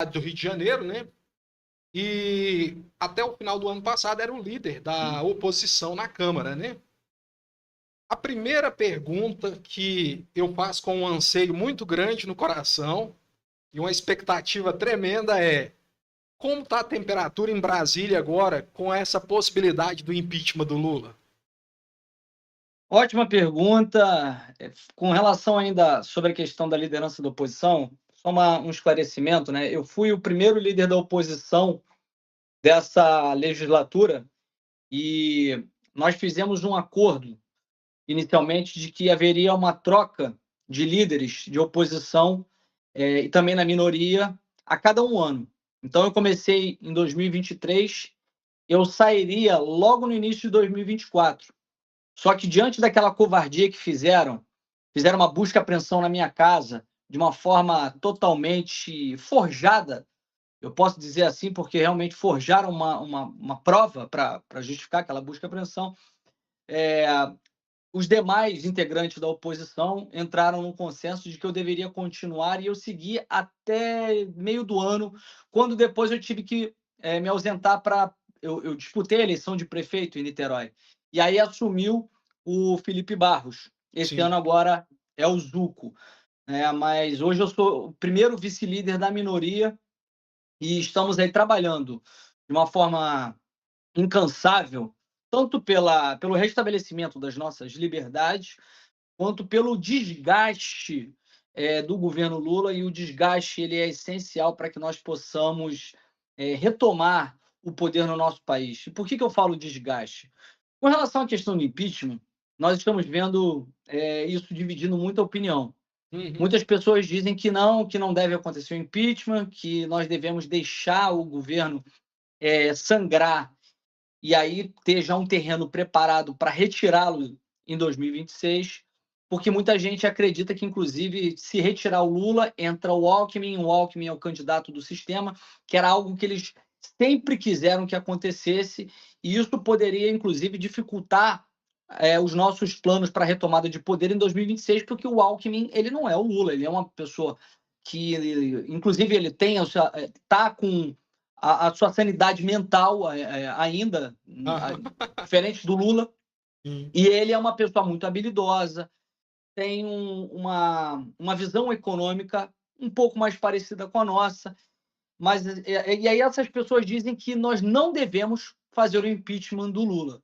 do Rio de Janeiro, né? E até o final do ano passado era o líder da oposição na Câmara, né? A primeira pergunta que eu faço com um anseio muito grande no coração e uma expectativa tremenda é: como está a temperatura em Brasília agora com essa possibilidade do impeachment do Lula? Ótima pergunta. Com relação ainda sobre a questão da liderança da oposição, só um esclarecimento, né? Eu fui o primeiro líder da oposição dessa legislatura e nós fizemos um acordo inicialmente de que haveria uma troca de líderes de oposição e também na minoria a cada um ano. Então eu comecei em 2023, eu sairia logo no início de 2024. Só que diante daquela covardia que fizeram uma busca e apreensão na minha casa de uma forma totalmente forjada, eu posso dizer assim, porque realmente forjaram uma prova para justificar aquela busca e apreensão. É, os demais integrantes da oposição entraram num consenso de que eu deveria continuar e eu segui até meio do ano, quando depois eu tive que me ausentar para. Eu disputei a eleição de prefeito em Niterói. E aí assumiu o Felipe Barros. Esse Sim. ano agora é o Zuco. Mas hoje eu sou o primeiro vice-líder da minoria e estamos aí trabalhando de uma forma incansável, tanto pelo restabelecimento das nossas liberdades, quanto pelo desgaste do governo Lula, e o desgaste ele é essencial para que nós possamos retomar o poder no nosso país. E por que eu falo desgaste? Com relação à questão do impeachment, nós estamos vendo isso dividindo muita opinião. Uhum. Muitas pessoas dizem que não deve acontecer o impeachment, que nós devemos deixar o governo sangrar e aí ter já um terreno preparado para retirá-lo em 2026, porque muita gente acredita que, inclusive, se retirar o Lula, entra o Alckmin é o candidato do sistema, que era algo que eles sempre quiseram que acontecesse, e isso poderia, inclusive, dificultar os nossos planos para a retomada de poder em 2026, porque o Alckmin ele não é o Lula, ele é uma pessoa que, inclusive, ele tem está com a sua sanidade mental ainda, Aham. diferente do Lula, Sim. e ele é uma pessoa muito habilidosa, tem uma visão econômica um pouco mais parecida com a nossa, mas e aí essas pessoas dizem que nós não devemos fazer o impeachment do Lula,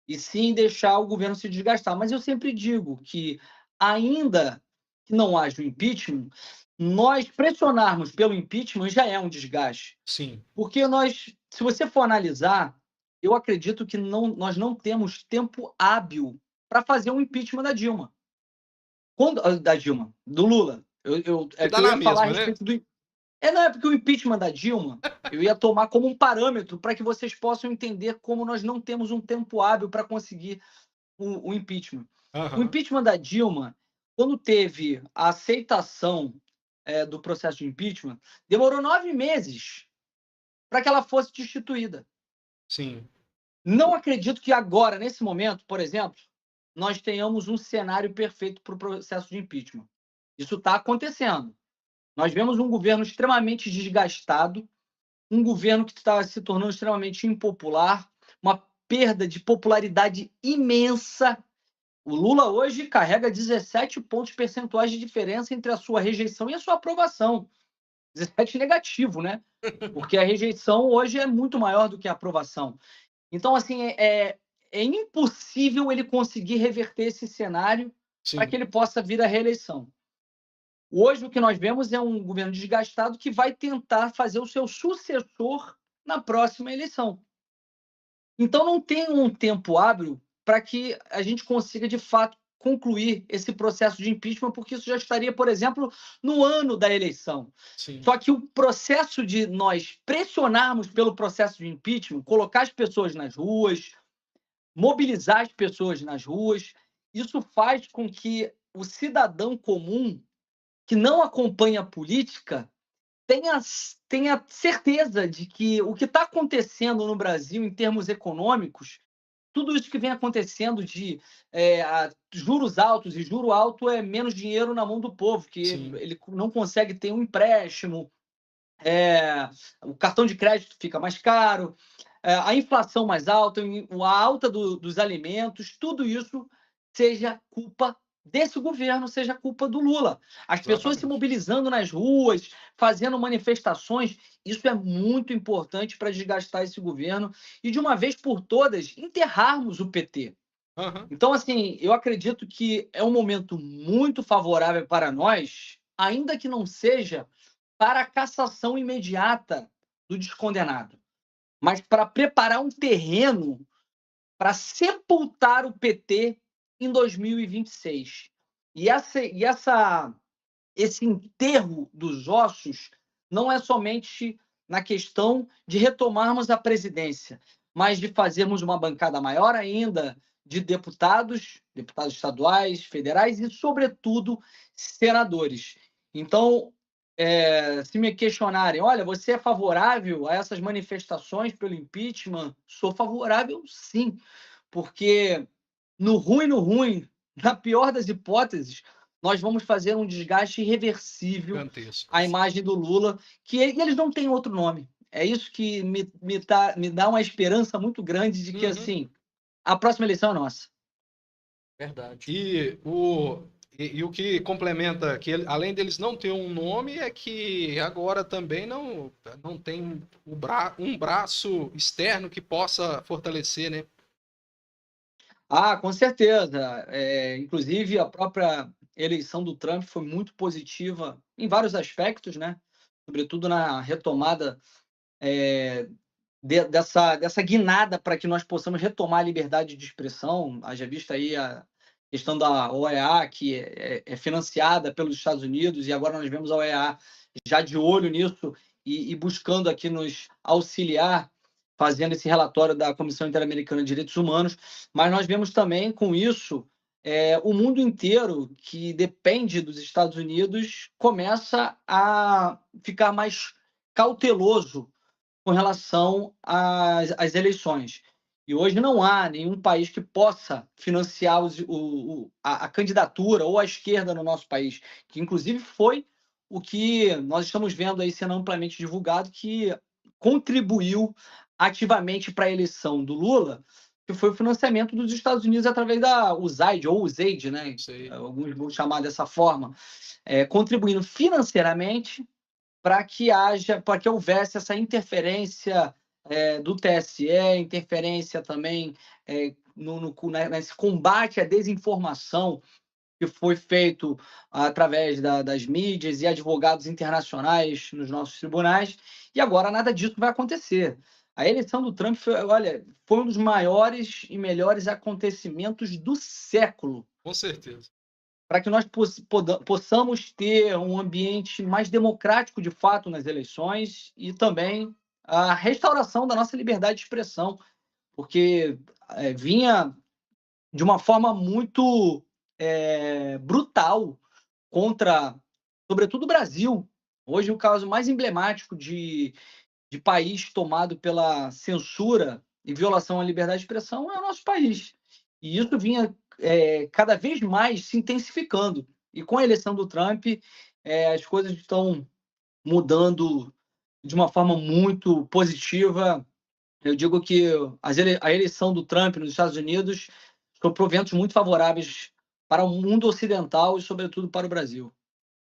e sim deixar o governo se desgastar. Mas eu sempre digo que, ainda que não haja o impeachment, nós pressionarmos pelo impeachment já é um desgaste. Sim. Porque nós, se você for analisar, eu acredito que nós não temos tempo hábil para fazer um impeachment da Dilma. Da Dilma, do Lula. Que É que dá eu na ia falar a mesma, né? respeito do. Não é porque o impeachment da Dilma, eu ia tomar como um parâmetro para que vocês possam entender como nós não temos um tempo hábil para conseguir o impeachment. O Aham. impeachment da Dilma, quando teve a aceitação do processo de impeachment, demorou 9 meses para que ela fosse destituída. Sim. Não acredito que agora, nesse momento, por exemplo, nós tenhamos um cenário perfeito para o processo de impeachment. Isso está acontecendo. Nós vemos um governo extremamente desgastado, um governo que está se tornando extremamente impopular, uma perda de popularidade imensa. O Lula hoje carrega 17 pontos percentuais de diferença entre a sua rejeição e a sua aprovação. 17 negativo, né? Porque a rejeição hoje é muito maior do que a aprovação. Então, assim, é impossível ele conseguir reverter esse cenário para que Sim. ele possa vir à reeleição. Hoje, o que nós vemos é um governo desgastado que vai tentar fazer o seu sucessor na próxima eleição. Então, não tem um tempo hábil para que a gente consiga, de fato, concluir esse processo de impeachment, porque isso já estaria, por exemplo, no ano da eleição. Sim. Só que o processo de nós pressionarmos pelo processo de impeachment, colocar as pessoas nas ruas, mobilizar as pessoas nas ruas, isso faz com que o cidadão comum, que não acompanha a política, tenha, tenha certeza de que o que está acontecendo no Brasil em termos econômicos, tudo isso que vem acontecendo de juros altos, e juro alto é menos dinheiro na mão do povo, que Sim. ele não consegue ter um empréstimo, o cartão de crédito fica mais caro, a inflação mais alta, a alta dos alimentos, tudo isso seja culpa desse governo, seja culpa do Lula. As pessoas se Exatamente. mobilizando nas ruas, fazendo manifestações, isso é muito importante para desgastar esse governo e, de uma vez por todas, enterrarmos o PT. Aham. Então, assim, eu acredito que é um momento muito favorável para nós, ainda que não seja para a cassação imediata do descondenado, mas para preparar um terreno para sepultar o PT em 2026. Esse enterro dos ossos não é somente na questão de retomarmos a presidência, mas de fazermos uma bancada maior ainda de deputados, deputados estaduais, federais e, sobretudo, senadores. Então, se me questionarem, olha, você é favorável a essas manifestações pelo impeachment? Sou favorável, sim, porque no ruim, na pior das hipóteses, nós vamos fazer um desgaste irreversível Gigantesco. à imagem do Lula, e eles não têm outro nome. É isso que me dá uma esperança muito grande de que, assim, a próxima eleição é nossa. Verdade. E o que complementa que além deles não ter um nome é que agora também não tem um braço externo que possa fortalecer, né? Ah, com certeza. Inclusive, a própria eleição do Trump foi muito positiva em vários aspectos, né? Sobretudo na retomada dessa guinada para que nós possamos retomar a liberdade de expressão. Haja vista aí a questão da OEA, que é financiada pelos Estados Unidos, e agora nós vemos a OEA já de olho nisso e buscando aqui nos auxiliar, fazendo esse relatório da Comissão Interamericana de Direitos Humanos. Mas nós vemos também, com isso, o mundo inteiro, que depende dos Estados Unidos, começa a ficar mais cauteloso com relação às eleições. E hoje não há nenhum país que possa financiar a candidatura ou a esquerda no nosso país, que inclusive foi o que nós estamos vendo aí sendo amplamente divulgado, que contribuiu ativamente para a eleição do Lula, que foi o financiamento dos Estados Unidos através da USAID, ou USAID, né? Alguns vão chamar dessa forma, contribuindo financeiramente para que houvesse essa interferência do TSE, interferência também nesse combate à desinformação que foi feito através das mídias e advogados internacionais nos nossos tribunais, e agora nada disso vai acontecer. A eleição do Trump foi um dos maiores e melhores acontecimentos do século. Com certeza. Para que nós possamos ter um ambiente mais democrático, de fato, nas eleições e também a restauração da nossa liberdade de expressão, porque vinha de uma forma muito brutal contra, sobretudo, o Brasil. Hoje, o caso mais emblemático de país tomado pela censura e violação à liberdade de expressão é o nosso país. E isso vinha cada vez mais se intensificando. E com a eleição do Trump, as coisas estão mudando de uma forma muito positiva. Eu digo que a eleição do Trump nos Estados Unidos soprou ventos muito favoráveis para o mundo ocidental e, sobretudo, para o Brasil.